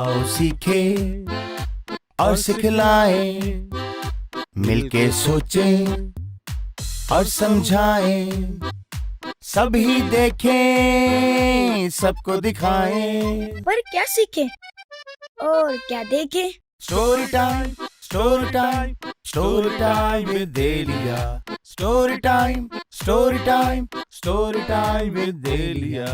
आओ सीखे और सिखलाएं, मिलके सोचें और समझाएं, सभी देखें सबको दिखाएं। पर क्या सीखे और क्या देखे? Story time, story time, story time with Elia. Story time, story time, story time with Alia.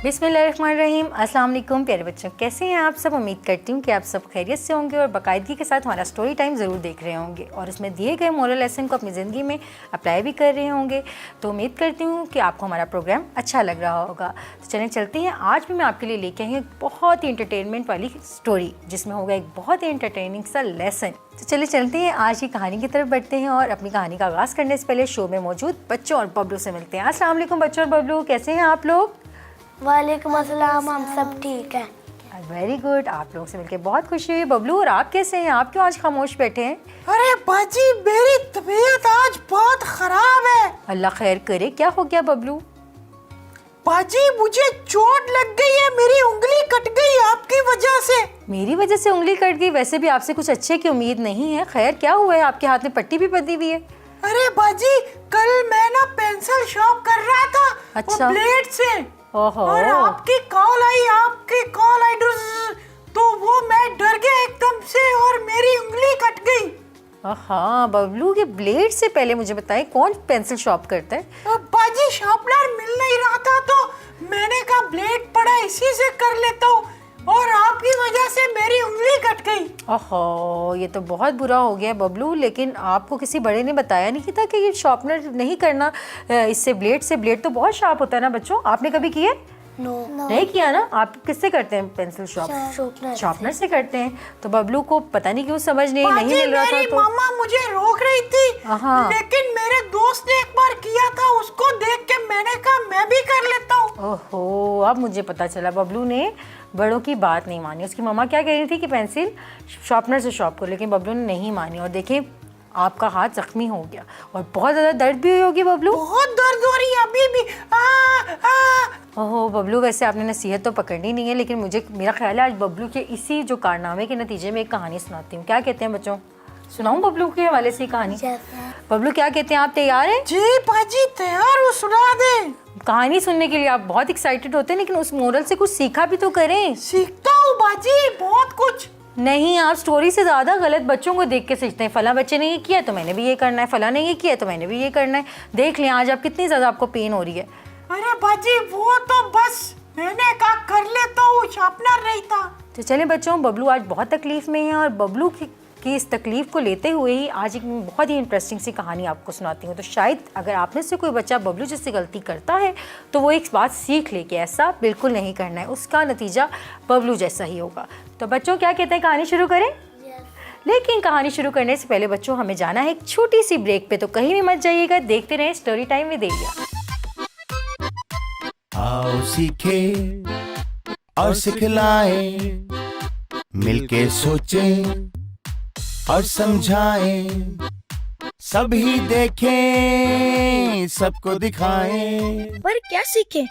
बिस्मिल्लाहिर्रहमानिर्रहीम। अस्सलाम वालेकुम प्यारे बच्चों, कैसे हैं आप सब? उम्मीद करती हूँ कि आप सब खैरियत से होंगे और बाकायदगी के साथ हमारा स्टोरी टाइम ज़रूर देख रहे होंगे और उसमें दिए गए मोरल लेसन को अपनी ज़िंदगी में अप्लाई भी कर रहे होंगे। तो उम्मीद करती हूँ कि आपको हमारा प्रोग्राम अच्छा लग रहा होगा। तो चलें चलते हैं। आज भी मैं आपके लिए लेके आई हूँ बहुत ही इंटरटेनमेंट वाली स्टोरी, जिसमें होगा एक बहुत ही इंटरटेनिंग सा लेसन। तो चलिए चलते हैं, आज की कहानी की तरफ बढ़ते हैं और अपनी कहानी का आगाज़ करने से पहले शो में मौजूद बच्चों और बबलू से मिलते हैं। अस्सलाम वालेकुम बच्चों और बबलू, कैसे हैं आप लोग? वालेकुम अस्सलाम, हम सब ठीक हैं। वेरी गुड, आप लोगों से मिलकर बहुत खुशी हुई। बबलू, और आप कैसे हैं? आप क्यों आज खामोश बैठे हैं? अरे बाजी, मेरी तबीयत आज बहुत खराब है। अल्लाह खैर करे, क्या हो गया बबलू? बाजी, मुझे चोट लग गई है, मेरी उंगली कट गई आपकी वजह से। मेरी वजह से उंगली कट गई? वैसे भी आपसे कुछ अच्छे की उम्मीद नहीं है। खैर क्या हुआ है? आपके हाथ में पट्टी भी बंधी हुई है। अरे बाजी, कल मैं ना पेंसिल शॉप कर रहा था। अच्छा। वो ब्लेड से। ओहो। और आपकी कॉल आई तो वो मैं डर गया एकदम से और मेरी उंगली कट गई। हाँ बबलू, ये ब्लेड से पहले मुझे बताएं, कौन पेंसिल शॉप करता है? बाजी, शार्पनर मिल नहीं रहा था तो मैंने कहा ब्लेड पड़ा इसी से कर लेता हूँ और आपकी वजह से मेरी उंगली कट गई। ओहो, ये तो बहुत बुरा हो गया बबलू। लेकिन आपको किसी बड़े ने बताया नहीं था कि ये शार्पनर नहीं करना, इससे ब्लेड तो बहुत शार्प होता है ना बच्चों? आपने कभी किया? नो। नहीं किया ना? आप किससे करते हैं पेंसिल शार्पनर से करते हैं। तो बबलू को पता नहीं क्यों समझ नहीं मिल रहा था। मेरी तो मामा मुझे रोक रही थी, लेकिन मेरे दोस्त ने एक बार किया था, उसको देख के मैंने कहा मैं भी कर लेता हूँ। ओहो, अब मुझे पता चला बबलू ने बड़ों की बात नहीं मानी। उसकी मम्मा क्या कह रही थी कि पेंसिल शार्पनर से शॉर्प करो, लेकिन बबलू ने नहीं मानी और देखिए आपका हाथ जख्मी हो गया और बहुत ज़्यादा दर्द भी हुई होगी बबलू। बहुत दर्द हो रही है अभी भी। ओहो बबलू, वैसे आपने नसीहत तो पकड़नी नहीं है, लेकिन मेरा ख्याल है आज बबलू के इसी जो कारनामे के नतीजे में एक कहानी सुनाती हूँ। क्या कहते हैं बच्चों? सुनाऊं बबलू के हवाले से कहानी? बबलू क्या कहते हैं, आप तैयार हैं? जी बाजी, तैयार हूँ, सुना दे। कहानी सुनने के लिए आप बहुत एक्साइटेड होते हैं, लेकिन उस मोरल से कुछ सीखा भी तो करें। सीखता हूँ बाजी, बहुत कुछ। नहीं, आप स्टोरी से ज़्यादा गलत बच्चों को देख के सीखते हैं। फला बच्चे ने ये किया तो मैंने भी ये करना है, फला ने ये किया तो मैंने भी ये करना है। देख लें आज आप कितनी ज़्यादा आपको पेन हो रही है। अरे बाजी, वो तो बस मैंने कहा कर लेता हूँ, शार्पनर नहीं था। तो चले बच्चों, बबलू आज बहुत तकलीफ में है और बबलू की इस तकलीफ को लेते हुए ही आज एक बहुत ही इंटरेस्टिंग सी कहानी आपको सुनाती हूँ। तो शायद अगर आप में से कोई बच्चा बबलू जैसी गलती करता है तो वो एक बात सीख ले कि ऐसा बिल्कुल नहीं करना है, उसका नतीजा बबलू जैसा ही होगा। तो बच्चों क्या कहते हैं, कहानी शुरू करें? लेकिन कहानी शुरू करने से पहले बच्चों हमें जाना है एक छोटी सी ब्रेक पे, तो कहीं भी मत जाइएगा, देखते रहें स्टोरी टाइम विद एलिया। आओ सीखे और सिखलाएं, मिलके सोचें और समझाएं, सभी देखें सबको दिखाएं। पर क्या सीखे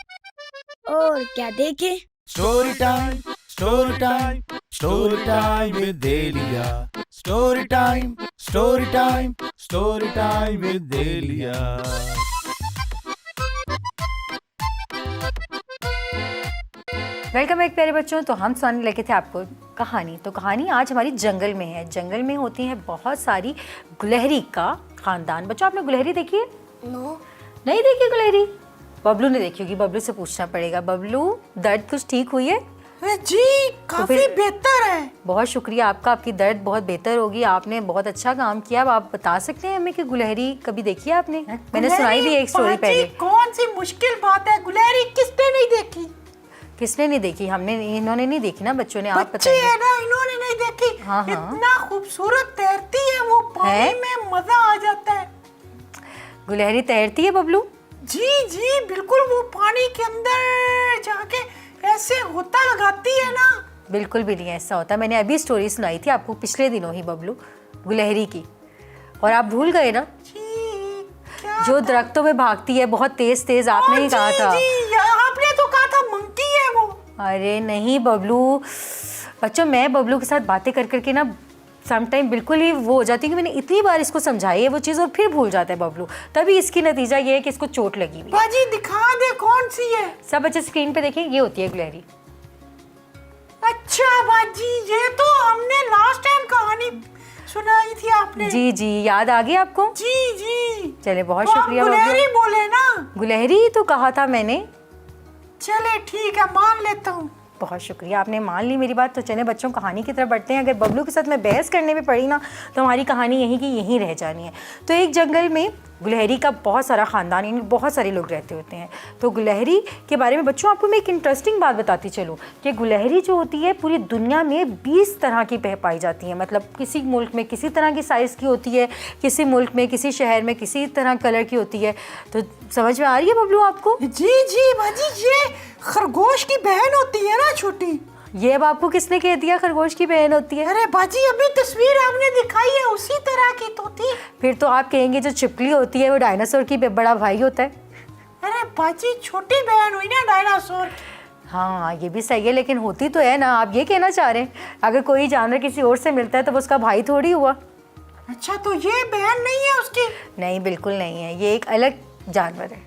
और क्या देखे? Story time, story time, story time with Elia. Story time, story time, story time with Aliya. Welcome back प्यारे बच्चों। तो हम सुनाने लगे थे आपको कहानी। तो कहानी आज हमारी जंगल में है। जंगल में होती है बहुत सारी गुलहरी का खानदान। बच्चों आपने गुलहरी देखी है? नो। नहीं देखी गुलहरी? बबलू ने देखी होगी, बबलू से पूछना पड़ेगा। बबलू, दर्द कुछ ठीक हुई है? जी काफी बेहतर है। बहुत शुक्रिया आपका, आपकी दर्द बहुत बेहतर होगी। आपने बहुत अच्छा काम किया। अब आप बता सकते हैं हमें कि गुलहरी कभी देखी है आपने? मैंने सुनाई भी एक स्टोरी पहले। कौन सी मुश्किल बात है, गुलहरी किसने नहीं देखी? किसने नहीं देखी? इन्होंने नहीं देखी ना, बच्चों ने। आप बच्चे है ना, इन्होंने नहीं देखी। हाँ। इतना खूबसूरत तैरती है वो पानी में, मजा आ जाता है। गुलहरी तैरती है बबलू? जी बिल्कुल, वो पानी के अंदर जाके ऐसे होता लगाती है ना। बिल्कुल भी नहीं ऐसा होता। मैंने अभी स्टोरी सुनाई थी आपको पिछले दिनों ही बबलू, गुलहरी की, और आप भूल गए ना? जी, क्या जो दरख्तों में भागती है बहुत तेज तेज, आपने ही कहा था। जी, आपने अरे नहीं बबलू, बच्चों मैं बबलू के साथ बातें कर करके ना सम टाइम बिल्कुल ही वो हो जाती है कि मैंने इतनी बार इसको समझाई है वो चीज़ और फिर भूल जाता है बबलू। तभी इसकी नतीजा ये है कि इसको चोट लगी हुई। बाजी दिखा दे कौन सी है। सब बच्चे स्क्रीन पे देखें, ये होती है गुलहरी। अच्छा बाजी, ये तो हमने लास्ट टाइम कहानी सुनाई थी आपने। जी जी, याद आ गई आपको? जी जी। चले बहुत तो आप शुक्रिया गुलहरी बबलू। बोले ना। गुलहरी ही तो कहा था मैंने। चले ठीक है, मान लेता हूँ। बहुत शुक्रिया, आपने मान ली मेरी बात। तो चले बच्चों कहानी की तरफ बढ़ते हैं। अगर बबलू के साथ मैं बहस करने में पड़ी ना तो हमारी कहानी यहीं की यहीं रह जानी है। तो एक जंगल में गुलहरी का बहुत सारा ख़ानदान, यानी बहुत सारे लोग रहते होते हैं। तो गुलहरी के बारे में बच्चों आपको मैं एक इंटरेस्टिंग बात बताती चलूँ कि गुलहरी जो होती है पूरी दुनिया में 20 तरह की पाई जाती है। मतलब किसी मुल्क में किसी तरह की साइज़ की होती है, किसी मुल्क में किसी शहर में किसी तरह कलर की होती है। तो समझ में आ रही है बबलू आपको? जी जी बाजी, ये खरगोश की बहन होती है ना छोटी। ये अब आपको किसने कह दिया खरगोश की बहन होती है? अरे बाजी अभी तस्वीर आपने दिखाई है उसी तरह की तो थी। फिर तो आप कहेंगे जो छिपकली होती है वो डायनासोर की बड़ा भाई होता है। अरे बाजी छोटी बहन हुई ना डायनासोर। हाँ ये भी सही है, लेकिन होती तो है ना। आप ये कहना चाह रहे हैं अगर कोई जानवर किसी और से मिलता है तो वो उसका भाई थोड़ी हुआ। अच्छा तो ये बहन नहीं है उसकी? नहीं बिल्कुल नहीं है, ये एक अलग जानवर है।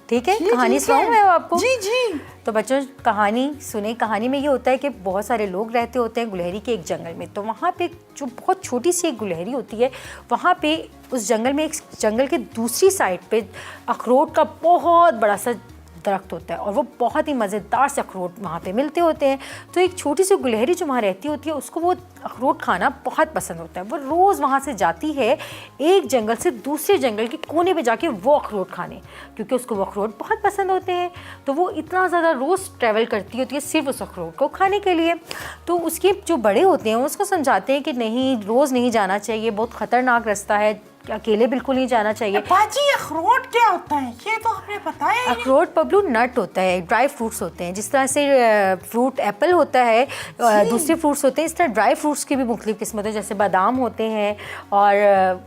ठीक है, जी, कहानी ठीक है। सुनाऊं मैं आपको? जी जी। तो बच्चों कहानी सुने। कहानी में ये होता है कि बहुत सारे लोग रहते होते हैं गुलहरी के एक जंगल में। तो वहाँ पे जो बहुत छोटी सी एक गुलहरी होती है, वहाँ पे उस जंगल में एक जंगल के दूसरी साइड पे अखरोट का बहुत बड़ा सा दरख्त होता है और वो बहुत ही मज़ेदार से अखरोट वहाँ पे मिलते होते हैं। तो एक छोटी सी गुलहरी जो वहाँ रहती होती है उसको वो अखरोट खाना बहुत पसंद होता है। वो रोज़ वहाँ से जाती है एक जंगल से दूसरे जंगल के कोने पे जाके वो अखरोट खाने, क्योंकि उसको वो अखरोट बहुत पसंद होते हैं। तो वो इतना ज़्यादा रोज़ ट्रैवल करती होती है सिर्फ उस अखरोट को खाने के लिए। तो उसके जो बड़े होते हैं उसको समझाते हैं कि नहीं, रोज़ नहीं जाना चाहिए, बहुत ख़तरनाक रास्ता है, अकेले बिल्कुल नहीं जाना चाहिए। बाजी अखरोट क्या होता है ये तो आपने बताया ही नहीं। अखरोट बबलू नट होता है, ड्राई फ्रूट्स होते हैं। जिस तरह से फ्रूट एप्पल होता है, दूसरे फ्रूट्स होते हैं, इस तरह ड्राई फ्रूट्स की भी मुख्तलिफ किस्म होते हैं। जैसे बादाम होते हैं और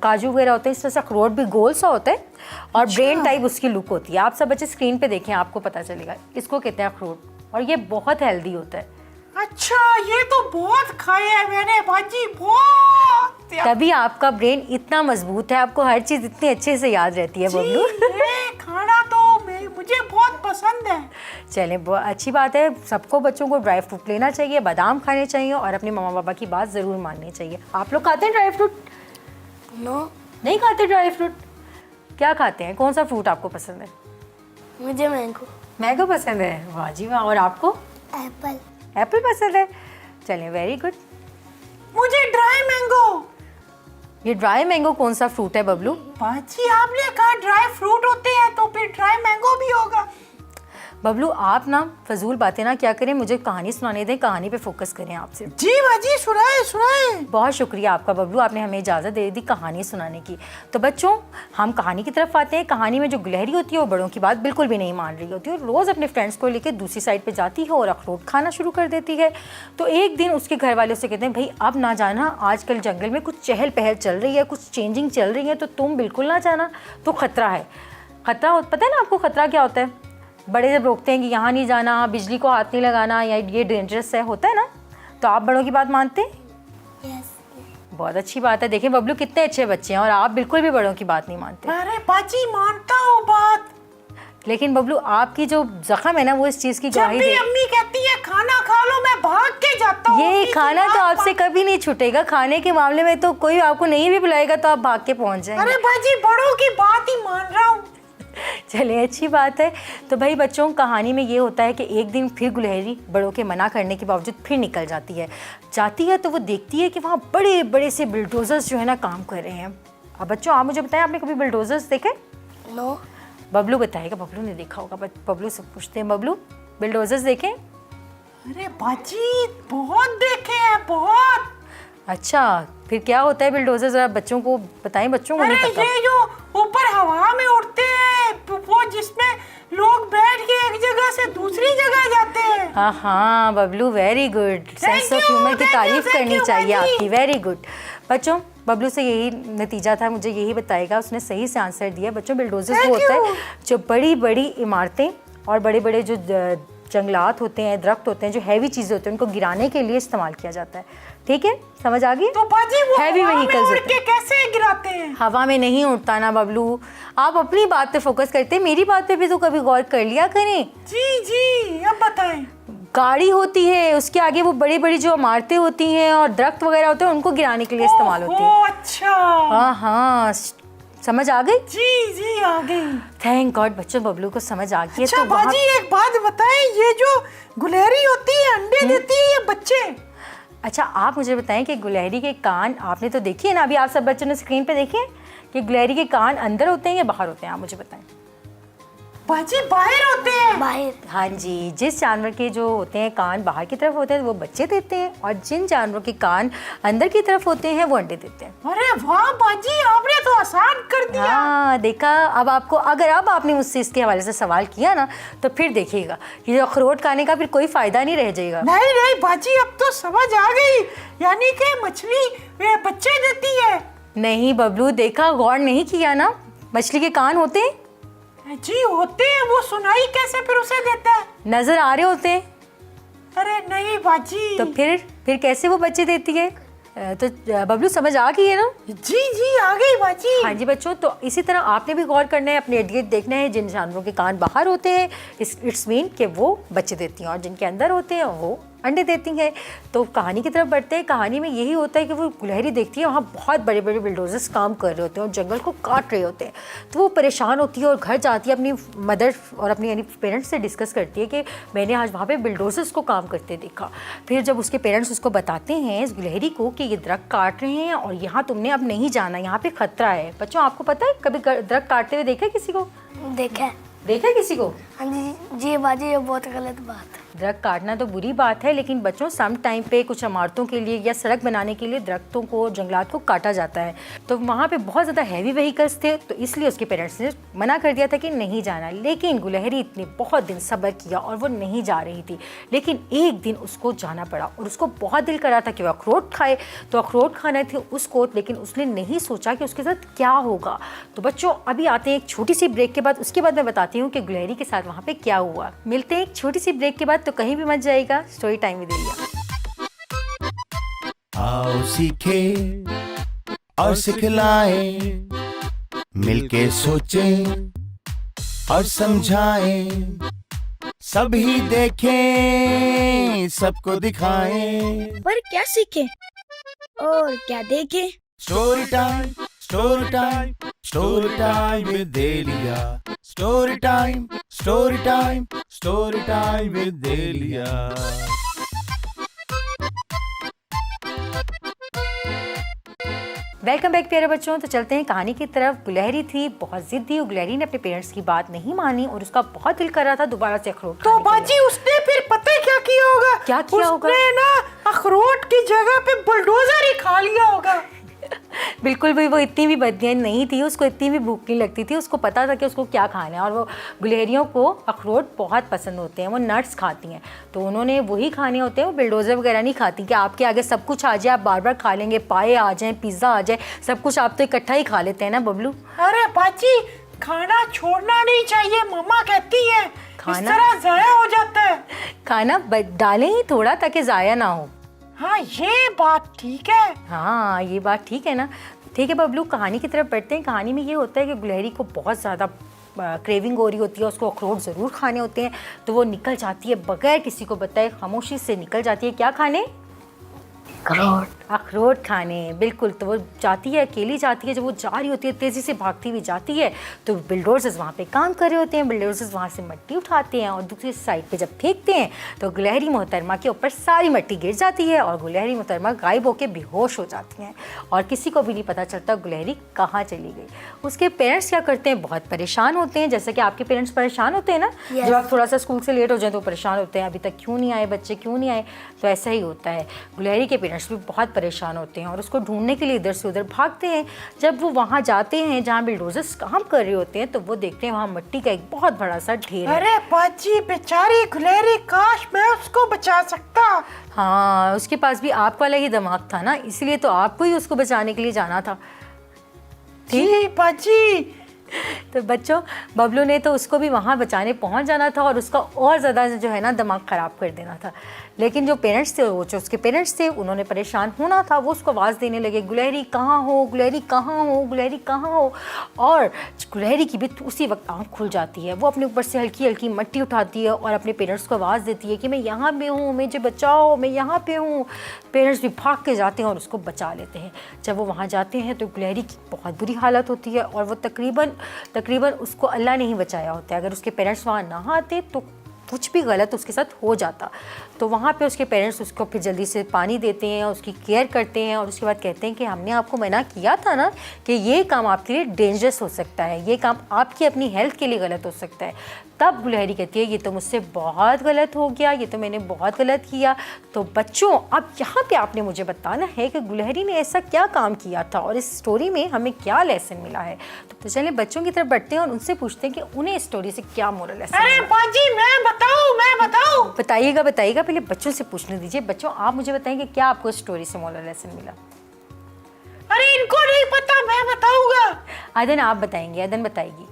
काजू वगैरह होते हैं। इस तरह से अखरोट भी गोल सा होता है और ब्रेन टाइप उसकी लुक होती है। आप सब बच्चे स्क्रीन पे देखें, आपको पता चलेगा। इसको कहते हैं अखरोट और ये बहुत हेल्दी होता है। अच्छा ये तो बहुत खाया है मैंने बाजी, बहुत। तभी आपका ब्रेन इतना मजबूत है, आपको हर चीज़ इतनी अच्छे से याद रहती है बबलू। ये खाना तो मुझे बहुत पसंद है। चलें, अच्छी बात है। सबको बच्चों को ड्राई फ्रूट लेना चाहिए, बादाम खाने चाहिए और अपने मम्मा पापा की बात ज़रूर माननी चाहिए। आप लोग खाते हैं ड्राई फ्रूट? नो, नहीं खाते ड्राई फ्रूट? क्या खाते हैं? कौन सा फ्रूट आपको पसंद है? मुझे मैंगो। मैंगो पसंद है, वाह जी वाह। और आपको? एप्पल। एप्पल पसंद है। चलें, वेरी गुड। मुझे ड्राई मैंगो। ये ड्राई मैंगो कौन सा फ्रूट है बबलू? बाजी आपने कहा ड्राई फ्रूट होते हैं तो फिर ड्राई मैंगो भी होगा। बबलू आप ना फजूल बातें ना क्या करें, मुझे कहानी सुनाने दें, कहानी पे फोकस करें आपसे। जी बाजी सुनाए सुनाए। बहुत शुक्रिया आपका बबलू, आपने हमें इजाज़त दे दी कहानी सुनाने की। तो बच्चों हम कहानी की तरफ आते हैं। कहानी में जो गुलहरी होती है वो बड़ों की बात बिल्कुल भी नहीं मान रही होती है और रोज़ अपने फ्रेंड्स को लेकर दूसरी साइड पे जाती है और अखरोट खाना शुरू कर देती है। तो एक दिन उसके घर वाले उससे कहते हैं, भाई अब ना जाना, आजकल जंगल में कुछ चहल पहल चल रही है, कुछ चेंजिंग चल रही है, तो तुम बिल्कुल ना जाना, तो ख़तरा है। ख़तरा पता है ना आपको ख़तरा क्या होता है? बड़े जब रोकते हैं कि यहाँ नहीं जाना, बिजली को हाथ नहीं लगाना, या ये डेंजरस है, होता है ना, तो आप बड़ों की बात मानते हैं? यस। बहुत अच्छी बात है। देखें बबलू कितने अच्छे बच्चे हैं और आप बिल्कुल भी बड़ों की बात नहीं मानते। अरे बाजी मानता हूँ बात, लेकिन बबलू आपकी जो जख्म है ना वो इस चीज़ की जब गवाही भी दे। अम्मी कहती है खाना खा लो मैं भाग के जाता हूँ। ये अम्मी की खाना तो बात आपसे कभी नहीं छूटेगा। खाने के मामले में तो कोई आपको नहीं भी बुलाएगा तो आप भाग के पहुंच जाएंगे। अरे बाजी बड़ों की बात ही मान रहा हूँ। चलिए अच्छी बात है। तो भाई बच्चों कहानी में ये होता है कि एक दिन फिर गुलहरी बड़ों के मना करने के बावजूद फिर निकल जाती है तो वो देखती है कि वहाँ बड़े बड़े से बुलडोजर्स जो है ना काम कर रहे हैं। अब बच्चों आप मुझे बताएं, आपने कभी बुलडोजर्स देखे? नो। बबलू बताएगा, बबलू ने देखा होगा। बबलू से पूछते हैं, बबलू बुलडोजर्स देखे? अरे बाजी बहुत देखे हैं, बहुत। अच्छा फिर क्या होता है बुलडोजर, जरा बच्चों को बताएं, बच्चों को अरे नहीं पता। ये जो ऊपर हवा में उड़ते हैं, वो जिसमें लोग बैठ के एक जगह से दूसरी जगह जाते हैं। हाँ हाँ Bablu very good, sense of humour की तारीफ करनी चाहिए आपकी, वेरी गुड। बच्चों बबलू से यही नतीजा था, मुझे यही बताएगा, उसने सही से आंसर दिया। बच्चों बुलडोजर वो होता है जो बड़ी बड़ी इमारतें और बड़े बड़े जो जंगलात होते हैं, दरख्त होते हैं, जो हैवी चीज़ें होती हैं, उनको गिराने के लिए इस्तेमाल किया जाता है। ठीक है, समझ आ गई? तो बाजी वो हैवी हवा में व्हीकल्स उड़ होते के हैं। कैसे गिराते हैं? हवा में नहीं उड़ता ना बबलू, आप अपनी बात पे फोकस करते हैं, मेरी बात पे भी तो कभी गौर कर लिया करें। जी जी, अब बताएं। गाड़ी होती है, उसके आगे वो बड़ी बड़ी जो इमारतें होती हैं और दरख्त वगैरह होते हैं, उनको गिराने के लिए इस्तेमाल होती है। ओह अच्छा, हाँ, समझ आ गई? जी जी आ गई। थैंक गॉड बच्चों, बबलू को समझ आ गई है। अच्छा तो वहाँ बाजी एक बात बताएं, ये जो गुलहरी होती है अंडे देती है या बच्चे? अच्छा, आप मुझे बताएं कि गुलहरी के कान आपने तो देखी है ना, अभी आप सब बच्चों ने स्क्रीन पे देखे कि गुलहरी के कान अंदर होते हैं या बाहर होते हैं? आप मुझे बताएं। बाजी बाहर होते हैं। बाहर। हाँ जी, जिस जानवर के जो होते हैं कान बाहर की तरफ होते हैं वो बच्चे देते हैं, और जिन जानवरों के कान अंदर की तरफ होते हैं वो अंडे देते हैं। अरे वाह बाजी, आपने तो आसान कर दिया। हाँ देखा, अब आपको अगर अब आपने मुझसे इसके हवाले से सवाल किया ना तो फिर देखिएगा ये अखरोट खाने का फिर कोई फ़ायदा नहीं रह जाएगा। नहीं नहीं बाजी, अब तो समझ आ गई, यानी कि मछली वे बच्चे देती है। नहीं बबलू, देखा, गौर नहीं किया ना, मछली के कान होते हैं, जी होते हैं, वो सुनाई कैसे फिर उसे देता है? नज़र आ रहे होते हैं, अरे नहीं बाजी। तो फिर कैसे वो बच्चे देती है? तो बबलू समझ आ गई है ना? जी जी आ गई बाजी। हाँ जी बच्चों, तो इसी तरह आपने भी गौर करना है, अपने इर्द गिर्द देखना है, जिन जानवरों के कान बाहर होते हैं इट्स मीन कि वो बच्चे देती हैं, और जिनके अंदर होते हैं वो अंडे देती हैं। तो कहानी की तरफ बढ़ते हैं। कहानी में यही होता है कि वो गुलहरी देखती है वहाँ बहुत बड़े बड़े बिल्डोजर्स काम कर रहे होते हैं और जंगल को काट रहे होते हैं, तो वो परेशान होती है और घर जाती है, अपनी मदर और अपनी यानी पेरेंट्स से डिस्कस करती है कि मैंने आज वहाँ पे बिल्डोजर्स को काम करते देखा। फिर जब उसके पेरेंट्स उसको बताते हैं इस गुलहरी को कि ये दरख्त काट रहे हैं और यहाँ तुमने अब नहीं जाना, यहाँ पे खतरा है। बच्चों आपको पता है कभी दरख्त काटते हुए देखा है किसी को? देखा है। देखा है किसी को? हाँ जी जी बाजी, ये बहुत गलत बात है। दरख्त काटना तो बुरी बात है, लेकिन बच्चों सम टाइम पे कुछ इमारतों के लिए या सड़क बनाने के लिए दरख्तों को, जंगलात को काटा जाता है। तो वहाँ पे बहुत ज़्यादा हैवी व्हीकल्स थे, तो इसलिए उसके पेरेंट्स ने मना कर दिया था कि नहीं जाना। लेकिन गुलहरी इतने बहुत दिन सब्र किया और वो नहीं जा रही थी, लेकिन एक दिन उसको जाना पड़ा और उसको बहुत दिल कर रहा था कि वो अखरोट खाए, तो अखरोट खाने थे उसको, लेकिन उसने नहीं सोचा कि उसके साथ क्या होगा। तो बच्चों अभी आते हैं एक छोटी सी ब्रेक के बाद, उसके बाद मैं बताती हूँ कि गुलहरी के साथ वहाँ पे क्या हुआ। मिलते हैं एक छोटी सी ब्रेक के बाद, तो कहीं भी मत जाएगा, स्टोरी टाइम विद एलिया। आओ सीखे और सिखलाएं, मिलके सोचें और समझाएं, सभी देखें सबको दिखाएं। पर क्या सीखें और क्या देखें? Story time, story time, story time with Elia. Story time, story time, story time with Aliya. Welcome back प्यारे बच्चों। तो चलते हैं कहानी की तरफ। गुलहरी थी बहुत जिद्दी, गुलहरी ने अपने पेरेंट्स की बात नहीं मानी और उसका बहुत दिल कर रहा था दोबारा से अखरोट तो खाने के लिए। बाजी उसने फिर पता है क्या किया होगा? क्या किया होगा? उसने ना अखरोट की जगह पे बुलडोजर ही खा लिया होगा। बिल्कुल भी वो इतनी भी बददियान नहीं थी, उसको इतनी भी भूख नहीं लगती थी, उसको पता था कि उसको क्या खाना है। और वो गुलहरियों को अखरोट बहुत पसंद होते हैं, वो नट्स खाती हैं, तो उन्होंने वही खाने होते हैं, वो बिल्डोजर वगैरह नहीं खाती कि आपके आगे सब कुछ आ जाए, आप बार बार खा लेंगे, पाए आ जाएं, पिज़्ज़ा आ जाए, सब कुछ आप तो इकट्ठा ही खा लेते हैं ना बबलू। अरे बाजी खाना छोड़ना नहीं चाहिए, मम्मा कहती है, इस खाना- तरह ज़ाया हो जाता है। खाना डालें ही थोड़ा ताकि ज़ाया ना हो। हाँ ये बात ठीक है। हाँ ये बात ठीक है ना। ठीक है बबलू, कहानी की तरफ बढ़ते हैं। कहानी में ये होता है कि गुलहरी को बहुत ज़्यादा क्रेविंग हो रही होती है, उसको अखरोट ज़रूर खाने होते हैं, तो वो निकल जाती है बगैर किसी को बताए, खामोशी से निकल जाती है। क्या खाने? अखरोट खाने, बिल्कुल। तो वो जाती है, अकेली जाती है। जब वो जा रही होती है तेज़ी से भागती हुई जाती है, तो बिल्डोजर्स वहाँ पे काम कर रहे होते हैं। बिल्डोजर्स वहाँ से मिट्टी उठाते हैं और दूसरी साइड पे जब फेंकते हैं तो गुलहरी मोहतरमा के ऊपर सारी मिट्टी गिर जाती है और गुलहरी मोहतरमा गायब होकर बेहोश हो जाती हैं और किसी को भी नहीं पता चलता गुलहरी कहाँ चली गई। उसके पेरेंट्स क्या करते हैं? बहुत परेशान होते हैं, जैसे कि आपके पेरेंट्स परेशान होते हैं ना। Yes. जब आप थोड़ा सा स्कूल से लेट हो जाए तो परेशान होते हैं, अभी तक क्यों नहीं आए बच्चे, क्यों नहीं आए। तो ऐसा ही होता है, गुलहरी के पेरेंट्स भी बहुत परेशान होते हैं और उसको ढूंढने के लिए इधर से उधर भागते हैं। जब वो वहाँ जाते हैं जहाँ बिल्डोजर्स काम कर रहे होते हैं, तो वो देखते हैं वहाँ मिट्टी का एक बहुत बड़ा सा ढेर है। अरे बाजी बेचारी गुलहरी, काश मैं उसको बचा सकता। हाँ, उसके पास भी आप वाला ही दिमाग था ना, इसलिए तो आपको ही उसको बचाने के लिए जाना था। जी बाजी, तो बच्चों, बबलू ने तो उसको भी वहाँ बचाने पहुँच जाना था और उसका और ज़्यादा जो है ना दिमाग ख़राब कर देना था। लेकिन जो पेरेंट्स थे, वो जो उसके पेरेंट्स थे, उन्होंने परेशान होना था। वो उसको आवाज़ देने लगे, गुलहरी कहाँ हो, गुलहरी कहाँ हो, गुलहरी कहाँ हो। और गुलहरी की भी उसी वक्त आँख खुल जाती है। वो अपने ऊपर से हल्की हल्की मट्टी उठाती है और अपने पेरेंट्स को आवाज़ देती है कि मैं यहाँ पे हूँ, मुझे बचाओ, मैं यहाँ पे हूँ। पेरेंट्स भी भाग के जाते हैं और उसको बचा लेते हैं। जब वो वहाँ जाते हैं तो गुलहरी की बहुत बुरी हालत होती है और वो तकरीबन उसको अल्लाह ने ही बचाया होता है। अगर उसके पेरेंट्स वहाँ ना आते तो कुछ भी गलत उसके साथ हो जाता। तो वहाँ पे उसके पेरेंट्स उसको फिर जल्दी से पानी देते हैं, उसकी केयर करते हैं और उसके बाद कहते हैं कि हमने आपको मना किया था ना कि ये काम आपके लिए डेंजरस हो सकता है, ये काम आपकी अपनी हेल्थ के लिए गलत हो सकता है। तब गुलहरी कहती है ये तो मुझसे बहुत गलत हो गया, ये तो मैंने बहुत गलत किया। तो बच्चों, अब यहाँ पे आपने मुझे बताना है कि गुलहरी ने ऐसा क्या काम किया था और इस स्टोरी में हमें क्या लेसन मिला है। तो चलिए बच्चों की तरफ बढ़ते हैं और उनसे पूछते हैं कि उन्हें इस स्टोरी से क्या मोरल लेसन अरे बाजी, मैं बताऊं। बताइएगा। पहले बच्चों से पूछने दीजिए। बच्चों, आप मुझे बताएंगे क्या आपको इस स्टोरी से मोरल लेसन मिला। अरे इनको नहीं पता, मैं बताऊंगा। अदन आप बताएंगे, अदन बताएगी।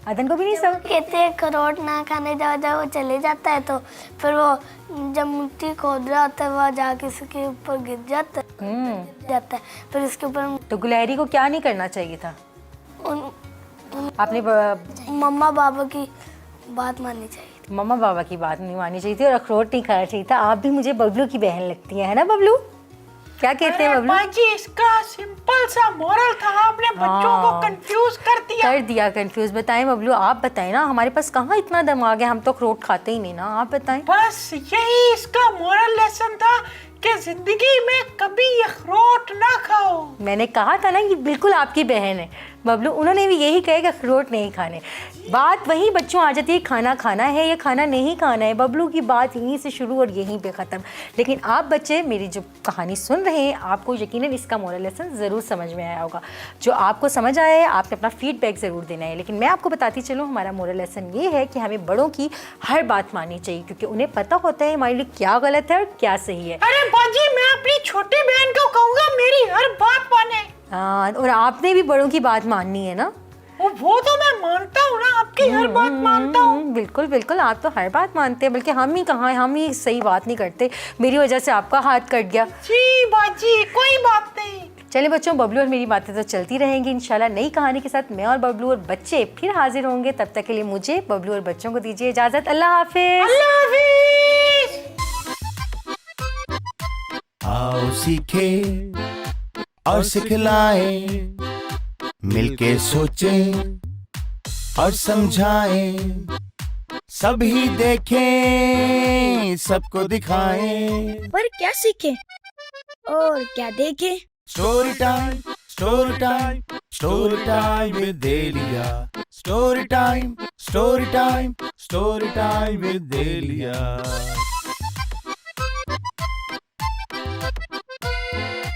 अदन को भी नहीं समझ। कहते हैं अखरोट ना खाने जाओ, जब वो चले जाता है तो फिर वो जब मिट्टी खोद रहा होता है वहाँ जाके उसके ऊपर गिर जाता है फिर उसके ऊपर तो गुलहरी को क्या नहीं करना चाहिए था? आपने मम्मा बाबा की बात माननी चाहिए। मम्मा बाबा की बात नहीं माननी चाहिए थी और अखरोट नहीं खाना चाहिए था। आप भी मुझे बबलू की बहन लगती है ना बबलू? क्या कहते हैं बबलू? बाजी, इसका सिंपल सा मोरल था, आपने बच्चों को कंफ्यूज कर दिया। कंफ्यूज। बताएं बबलू, आप बताएं ना, हमारे पास कहाँ इतना दिमाग है, हम तो अखरोट खाते ही नहीं ना। आप बताएं। बस यही इसका मोरल लेसन था कि जिंदगी में कभी अखरोट ना खाओ। मैंने कहा था ना कि बिल्कुल आपकी बहन है बबलू, उन्होंने भी यही कहा कि अखरोट नहीं खाने। बात वहीं बच्चों आ जाती है, खाना खाना है या खाना नहीं खाना है। बबलू की बात यहीं से शुरू और यहीं पे ख़त्म। लेकिन आप बच्चे मेरी जो कहानी सुन रहे हैं, आपको यकीनन इसका मोरल लेसन ज़रूर समझ में आया होगा। जो आपको समझ आया है, आपने अपना फीडबैक ज़रूर देना है। लेकिन मैं आपको बताती चलूँ, हमारा मोरल लेसन ये है कि हमें बड़ों की हर बात माननी चाहिए, क्योंकि उन्हें पता होता है हमारे लिए क्या गलत है और क्या सही है। अरे बाजी, मैं अपनी छोटी बहन को कहूँगा मेरी हर बात माने। हाँ, और आपने भी बड़ों की बात माननी है ना। वो तो मैं मानता हूँ ना, आपकी हर बात मानता हूँ। बिल्कुल बिल्कुल, आप तो हर बात मानते हैं, बल्कि हम ही कहाँ, हम ही सही बात नहीं करते। मेरी वजह से आपका हाथ कट गया। जी बाजी, कोई बात नहीं। चलिए बच्चों, बबलू और मेरी बातें तो चलती रहेंगी। इंशाल्लाह नई कहानी के साथ मैं और बबलू और बच्चे फिर हाजिर होंगे। तब तक के लिए मुझे, बबलू और बच्चों को दीजिए इजाज़त। अल्लाह हाफिज़। अल्लाह हाफिज़। आओ सीखे और सिखलाएं, मिलके सोचें और समझाएं, सभी देखें, सबको दिखाएं। पर क्या सीखे और क्या देखे? Story time, story time, story time with Delia. Story time, story time, story time with देलिया।